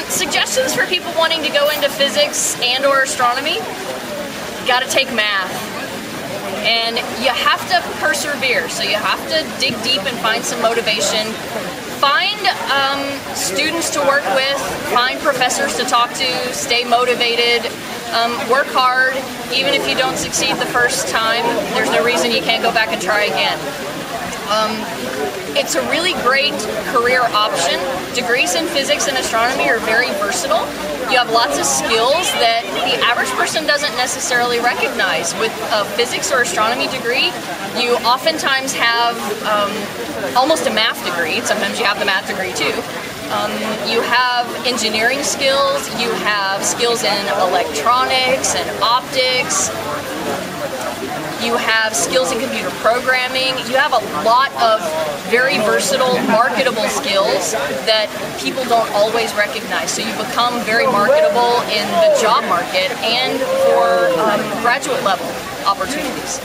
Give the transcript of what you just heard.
Suggestions for people wanting to go into physics and or astronomy: you got to take math. And you have to persevere, so you have to dig deep and find some motivation. Find students to work with, find professors to talk to, stay motivated, work hard. Even if you don't succeed the first time, there's no reason you can't go back and try again. It's a really great career option. Degrees in physics and astronomy are very versatile. You have lots of skills that the average person doesn't necessarily recognize. With a physics or astronomy degree, you oftentimes have almost a math degree. Sometimes you have the math degree too. You have engineering skills, you have skills in electronics and optics, you have skills in computer programming. You have a lot of very versatile, marketable skills that people don't always recognize. So you become very marketable in the job market and for graduate level opportunities.